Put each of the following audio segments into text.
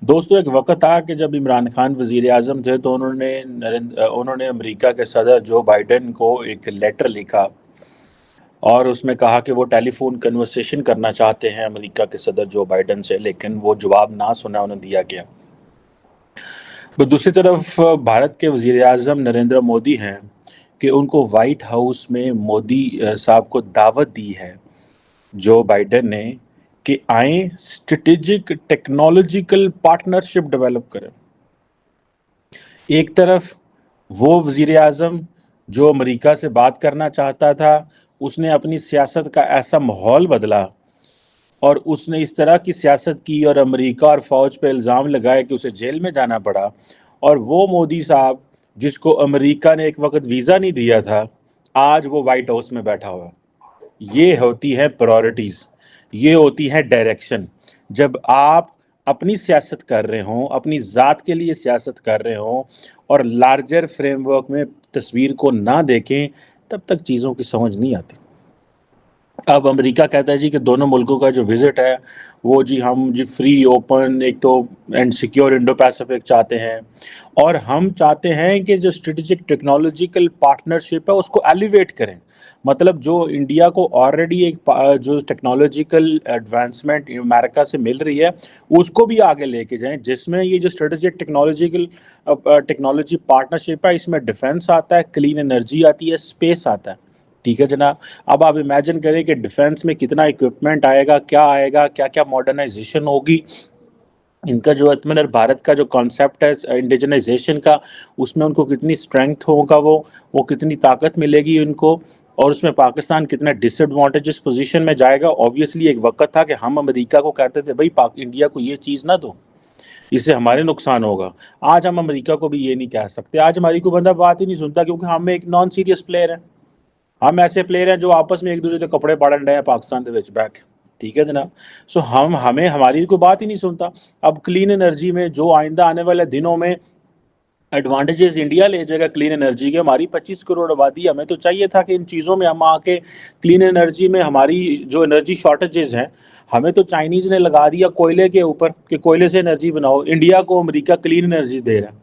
दोस्तों एक वक़्त था कि जब इमरान खान वज़ीर-ए-आज़म थे तो उन्होंने अमेरिका के सदर जो बाइडेन को एक लेटर लिखा और उसमें कहा कि वो टेलीफ़ोन कन्वर्सेशन करना चाहते हैं अमेरिका के सदर जो बाइडेन से, लेकिन वो जवाब ना सुना उन्हें दिया गया। पर दूसरी तरफ भारत के वज़ीर-ए-आज़म नरेंद्र मोदी हैं कि उनको व्हाइट हाउस में मोदी साहब को दावत दी है जो बाइडेन ने कि आएँ स्ट्रैटेजिक टेक्नोलॉजिकल पार्टनरशिप डेवलप करें। एक तरफ वो वज़ीर-ए-आज़म जो अमेरिका से बात करना चाहता था, उसने अपनी सियासत का ऐसा माहौल बदला और उसने इस तरह की सियासत की और अमेरिका और फ़ौज पे इल्ज़ाम लगाए कि उसे जेल में जाना पड़ा। और वो मोदी साहब जिसको अमेरिका ने एक वक़्त वीज़ा नहीं दिया था, आज वो व्हाइट हाउस में बैठा हुआ है। ये होती है प्रायोरिटीज़, ये होती है डायरेक्शन। जब आप अपनी सियासत कर रहे हों, अपनी ज़ात के लिए सियासत कर रहे हों और लार्जर फ्रेमवर्क में तस्वीर को ना देखें, तब तक चीज़ों की समझ नहीं आती। अब अमेरिका कहता है जी कि दोनों मुल्कों का जो विज़िट है वो जी हम जी फ्री ओपन एक तो एंड सिक्योर इंडो पैसिफिक चाहते हैं और हम चाहते हैं कि जो स्ट्रेटेजिक टेक्नोलॉजिकल पार्टनरशिप है उसको एलिवेट करें। मतलब जो इंडिया को ऑलरेडी जो टेक्नोलॉजिकल एडवांसमेंट अमेरिका से मिल रही है उसको भी आगे लेके जाएं, जिसमें ये जो स्ट्रेटेजिक टेक्नोलॉजी पार्टनरशिप है इसमें डिफेंस आता है, क्लीन एनर्जी आती है, स्पेस आता है। ठीक है जनाब। अब आप इमेजिन करें कि डिफेंस में कितना इक्विपमेंट आएगा, क्या क्या मॉडर्नाइजेशन होगी। इनका जो आत्मनिर्भर भारत का जो कॉन्सेप्ट है इंडिजनाइजेशन का, उसमें उनको कितनी स्ट्रेंथ होगा, वो कितनी ताकत मिलेगी उनको, और उसमें पाकिस्तान कितना डिसएडवांटेजेस पोजीशन में जाएगा। ऑब्वियसली एक वक्त था कि हम अमेरिका को कहते थे भाई इंडिया को ये चीज़ ना दो, इससे हमारे नुकसान होगा। आज हम अमेरिका को भी ये नहीं कह सकते। आज हमारी कोई बंदा बात ही नहीं सुनता क्योंकि हम एक नॉन सीरियस प्लेयर हैं। हम ऐसे प्लेयर हैं जो आपस में एक दूसरे के कपड़े पाड़न रहे हैं पाकिस्तान के विच बैक। ठीक है जनाब। सो हमें हमारी कोई बात ही नहीं सुनता। अब क्लीन एनर्जी में जो आइंदा आने वाले दिनों में एडवांटेजेस इंडिया ले जाएगा क्लीन एनर्जी के, हमारी 25 करोड़ आबादी, हमें तो चाहिए था कि इन चीज़ों में हम आके क्लीन एनर्जी में हमारी जो एनर्जी शॉर्टेजेस हैं, हमें तो चाइनीज़ ने लगा दिया कोयले के ऊपर कि कोयले से एनर्जी बनाओ। इंडिया को अमेरिका क्लीन एनर्जी दे रहा है।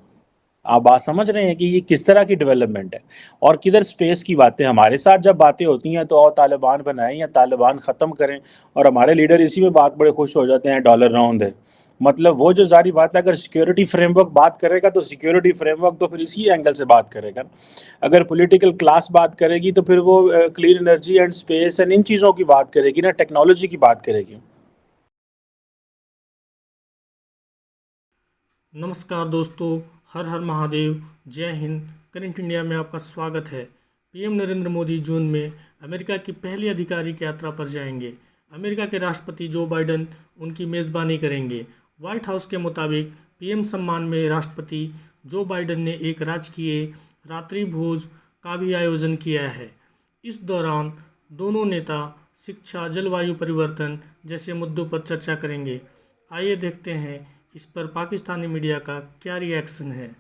आप बात समझ रहे हैं कि ये किस तरह की डेवलपमेंट है। और किधर स्पेस की बातें, हमारे साथ जब बातें होती हैं तो और तालिबान बनाएं या तालिबान ख़त्म करें, और हमारे लीडर इसी में बात बड़े खुश हो जाते हैं डॉलर राउंड है। मतलब वो जो जारी बात है, अगर सिक्योरिटी फ्रेमवर्क बात करेगा तो सिक्योरिटी फ्रेमवर्क तो फिर इसी एंगल से बात करेगा। अगर पॉलिटिकल क्लास बात करेगी तो फिर वो clean energy and space and in चीज़ों की बात करेगी ना, टेक्नोलॉजी की बात करेगी। नमस्कार दोस्तों, हर हर महादेव, जय हिंद। करंट इंडिया में आपका स्वागत है। पीएम नरेंद्र मोदी जून में अमेरिका की पहली आधिकारिक यात्रा पर जाएंगे। अमेरिका के राष्ट्रपति जो बाइडेन उनकी मेज़बानी करेंगे। व्हाइट हाउस के मुताबिक पीएम सम्मान में राष्ट्रपति जो बाइडेन ने एक राजकीय रात्रि भोज का भी आयोजन किया है। इस दौरान दोनों नेता शिक्षा, जलवायु परिवर्तन जैसे मुद्दों पर चर्चा करेंगे। आइए देखते हैं इस पर पाकिस्तानी मीडिया का क्या रिएक्शन है।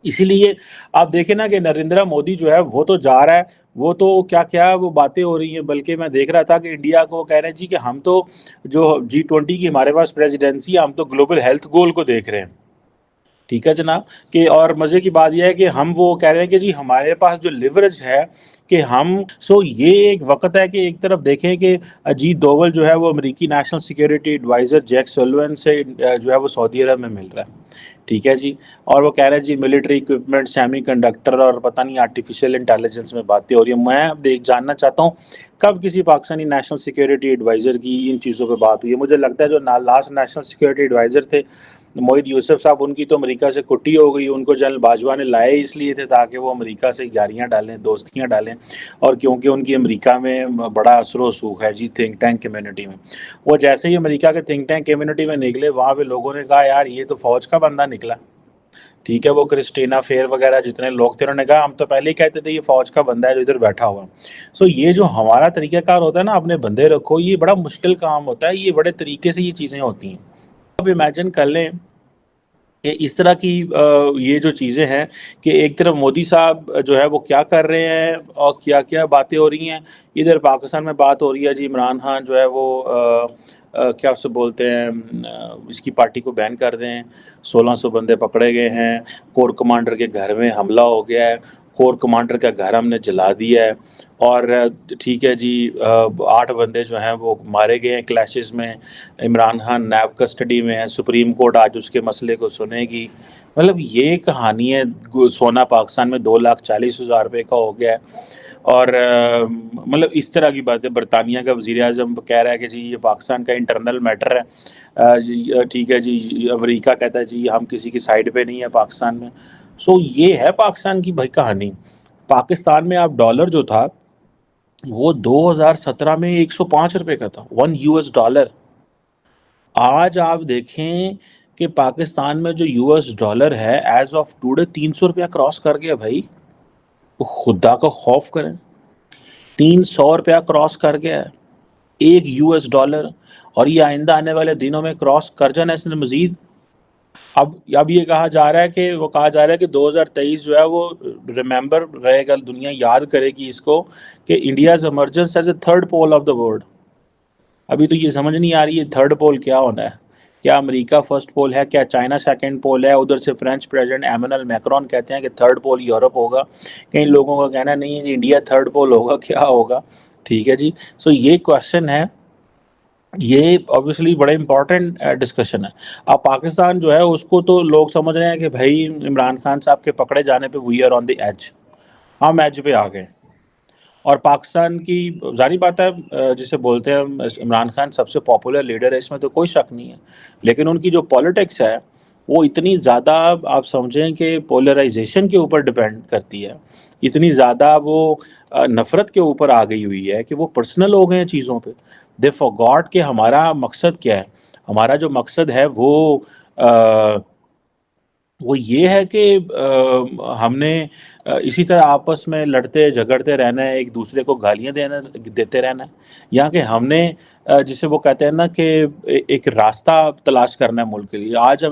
इसीलिए आप देखें ना कि नरेंद्र मोदी जो है वो तो जा रहा है, वो तो क्या क्या वो बातें हो रही हैं। बल्कि मैं देख रहा था कि इंडिया को कह रहे हैं जी कि हम तो जो G20 की हमारे पास प्रेसिडेंसी है, हम तो ग्लोबल हेल्थ गोल को देख रहे हैं। ठीक है जनाब। कि और मज़े की बात यह है कि हम वो कह रहे हैं कि जी हमारे पास जो लिवरेज है कि हम ये एक वक्त है कि एक तरफ देखें कि अजीत डोवल जो है वो अमेरिकी national security adviser Jake Sullivan से जो है वो सऊदी अरब में मिल रहा है। ठीक है जी। और वो कह रहे हैं जी मिलिट्री इक्विपमेंट, सेमीकंडक्टर और पता नहीं आर्टिफिशियल इंटेलिजेंस में बातें हो रही है। मैं अब जानना चाहता हूँ कब किसी पाकिस्तानी नेशनल सिक्योरिटी एडवाइज़र की इन चीज़ों पे बात हुई है। मुझे लगता है जो लास्ट नेशनल सिक्योरिटी एडवाइज़र थे मोहित यूसुफ साहब, उनकी तो अमेरिका से कुट्टी हो गई। उनको जनरल बाजवा ने लाए इसलिए थे ताकि वो अमेरिका से यारियाँ डालें, दोस्तियाँ डालें, और क्योंकि उनकी अमेरिका में बड़ा असर वसूख है जी थिंक टैंक कम्युनिटी में। वो जैसे ही अमेरिका के थिंक टैंक कम्युनिटी में निकले, वहाँ पे लोगों ने कहा यार ये तो फ़ौज का बंदा निकला। ठीक है। वो क्रिस्टीना फेयर वगैरह जितने लोग थे उन्होंने कहा हम तो पहले ही कहते थे ये फ़ौज का बंदा है जो इधर बैठा हुआ। ये जो हमारा तरीक़ाकार होता है ना, अपने बंदे रखो, ये बड़ा मुश्किल काम होता है। ये बड़े तरीके से ये चीज़ें होती हैं। अब इमेजिन कर लें कि इस तरह की ये जो चीज़ें हैं कि एक तरफ मोदी साहब जो है वो क्या कर रहे हैं और क्या क्या बातें हो रही हैं। इधर पाकिस्तान में बात हो रही है जी इमरान खान जो है वो کیا اسے بولتے ہیں اس کی پارٹی کو بین کر دیں. 1600 بندے پکڑے گئے ہیں. کور کمانڈر کے گھر میں حملہ ہو گیا ہے. کور کمانڈر کا گھر ہم نے جلا دیا ہے. اور ٹھیک ہے جی 8 بندے جو ہیں وہ مارے گئے ہیں کلیشز میں. عمران خان نیب کسٹڈی میں ہے. سپریم کورٹ آج اس کے مسئلے کو سنے گی. مطلب یہ کہانی ہے. سونا پاکستان میں 2,40,000 روپے کا ہو گیا ہے. اور مطلب اس طرح کی باتیں. برطانیہ کا وزیر اعظم کہہ رہا ہے کہ جی یہ پاکستان کا انٹرنل میٹر ہے. ٹھیک ہے جی امریکہ کہتا ہے جی ہم کسی کی سائڈ پہ نہیں ہے پاکستان میں. سو یہ ہے پاکستان کی بھائی کہانی. پاکستان میں آپ ڈالر جو تھا وہ 2017 میں 105 روپے کا تھا. $1. آج آپ دیکھیں کہ پاکستان میں جو $1 ہے ایز آف ٹوڈے 300 روپیہ کراس کر گیا بھائی. خدا کا خوف کریں. 300 روپیہ کراس کر گیا ہے $1. اور یہ آئندہ آنے والے دنوں میں کراس کر جانا اس نے مزید. اب یہ کہا جا رہا ہے کہ 2023 جو ہے وہ ریممبر رہے گا. دنیا یاد کرے گی اس کو کہ India's emergence as a third pole of the world. ابھی تو یہ سمجھ نہیں آ رہی ہے تھرڈ پول کیا ہونا ہے. کیا امریکہ فرسٹ پول ہے؟ کیا چائنا سیکنڈ پول ہے؟ ادھر سے فرینچ پریزیڈنٹ ایمنل میکرون کہتے ہیں کہ تھرڈ پول یورپ ہوگا. کئی لوگوں کا کہنا نہیں ہے کہ انڈیا تھرڈ پول ہوگا. کیا ہوگا؟ ٹھیک ہے جی. سو یہ کویشچن ہے. یہ obviously بڑا امپورٹنٹ ڈسکشن ہے. اب پاکستان جو ہے اس کو تو لوگ سمجھ رہے ہیں کہ بھائی عمران خان صاحب کے پکڑے جانے پہ we are on the edge. ہم ایج پہ آ گئے. اور پاکستان کی ظاہری بات ہے جسے بولتے ہیں عمران خان سب سے پاپولر لیڈر ہے اس میں تو کوئی شک نہیں ہے. لیکن ان کی جو پولیٹکس ہے وہ اتنی زیادہ آپ سمجھیں کہ پولرائزیشن کے اوپر ڈپینڈ کرتی ہے. اتنی زیادہ وہ نفرت کے اوپر آ گئی ہوئی ہے کہ وہ پرسنل ہو گئے ہیں چیزوں پہ. دے فارگاٹ کہ ہمارا مقصد کیا ہے. ہمارا جو مقصد ہے وہ یہ ہے کہ ہم نے اسی طرح آپس میں لڑتے جھگڑتے رہنا ہے. ایک دوسرے کو گالیاں دیتے رہنا ہے. یہاں کہ ہم نے جسے وہ کہتے ہیں نا کہ ایک راستہ تلاش کرنا ہے ملک کے لیے. آج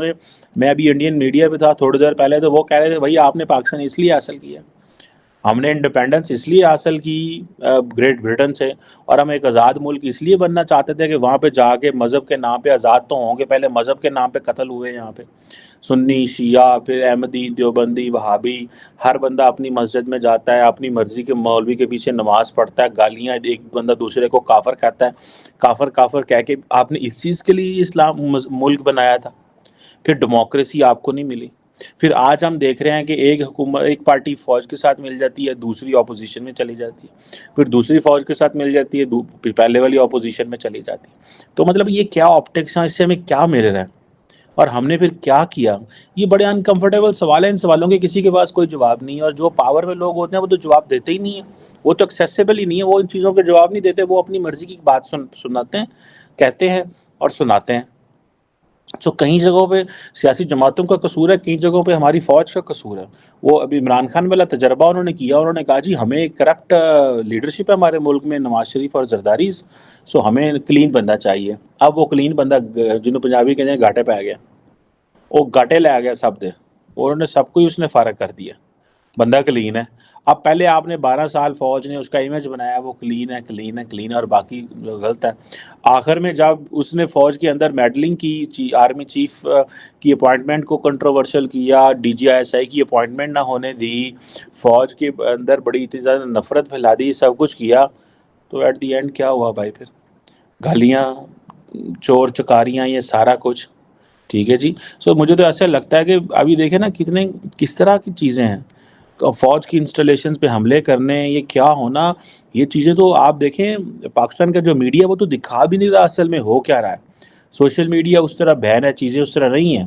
میں ابھی انڈین میڈیا پہ تھا تھوڑی دیر پہلے تو وہ کہہ رہے تھے بھائی آپ نے پاکستان اس لیے حاصل کیا. ہم نے انڈیپینڈنس اس لیے حاصل کی گریٹ برٹن سے. اور ہم ایک آزاد ملک اس لیے بننا چاہتے تھے کہ وہاں پہ جا کے مذہب کے نام پہ آزاد تو ہوں گے. پہلے مذہب کے نام پہ قتل ہوئے یہاں پہ. سنی شیعہ پھر احمدی دیوبندی وہابی. ہر بندہ اپنی مسجد میں جاتا ہے اپنی مرضی کے مولوی کے پیچھے نماز پڑھتا ہے. گالیاں ایک بندہ دوسرے کو کافر کہتا ہے. کافر کہہ کے آپ نے اس چیز کے لیے اسلام ملک بنایا تھا. پھر ڈیموکریسی آپ کو نہیں ملی. پھر آج ہم دیکھ رہے ہیں کہ ایک پارٹی فوج کے ساتھ مل جاتی ہے دوسری اپوزیشن میں چلی جاتی ہے. پھر دوسری فوج کے ساتھ مل جاتی ہے پھر پہلے والی اپوزیشن میں چلی جاتی ہے. تو مطلب یہ کیا آپٹکس ہیں. اس سے ہمیں کیا مل رہا ہے اور ہم نے پھر کیا کیا؟ یہ بڑے انکمفرٹیبل سوال ہیں. ان سوالوں کے کسی کے پاس کوئی جواب نہیں ہے. اور جو پاور میں لوگ ہوتے ہیں وہ تو جواب دیتے ہی نہیں ہیں. وہ تو ایکسیسیبل ہی نہیں ہے. وہ ان چیزوں کے جواب نہیں دیتے. وہ اپنی مرضی کی بات سناتے ہیں کہتے ہیں اور سناتے ہیں. سو کئی جگہوں پہ سیاسی جماعتوں کا قصور ہے. کئی جگہوں پہ ہماری فوج کا قصور ہے. وہ ابھی عمران خان والا تجربہ انہوں نے کیا. انہوں نے کہا جی ہمیں کرپٹ لیڈرشپ ہے ہمارے ملک میں نواز شریف اور زرداری. سو ہمیں کلین بندہ چاہیے. اب وہ کلین بندہ جنہوں پنجابی کہتے ہیں گھاٹے پہ آ گیا. وہ گاٹے لے آ گیا سب دے. انہوں نے سب کو ہی اس نے فارغ کر دیا. بندہ کلین ہے. اب پہلے آپ نے 12 سال فوج نے اس کا امیج بنایا وہ کلین ہے اور باقی غلط ہے. آخر میں جب اس نے فوج کے اندر میڈلنگ کی آرمی چیف کی اپوائنٹمنٹ کو کنٹروورشل کیا DGISI کی اپوائنٹمنٹ نہ ہونے دی فوج کے اندر بڑی اتنی زیادہ نفرت پھیلا دی سب کچھ کیا تو ایٹ دی اینڈ کیا ہوا بھائی؟ پھر گالیاں چور چکاریاں یہ سارا کچھ. ٹھیک ہے جی. سو مجھے تو ایسا لگتا ہے کہ ابھی دیکھیں نا کس طرح کی چیزیں ہیں. فوج کی انسٹالیشنز پہ حملے کرنے یہ کیا ہونا. یہ چیزیں تو آپ دیکھیں پاکستان کا جو میڈیا وہ تو دکھا بھی نہیں رہا اصل میں ہو کیا رہا ہے. سوشل میڈیا اس طرح بین ہے چیزیں اس طرح نہیں ہیں.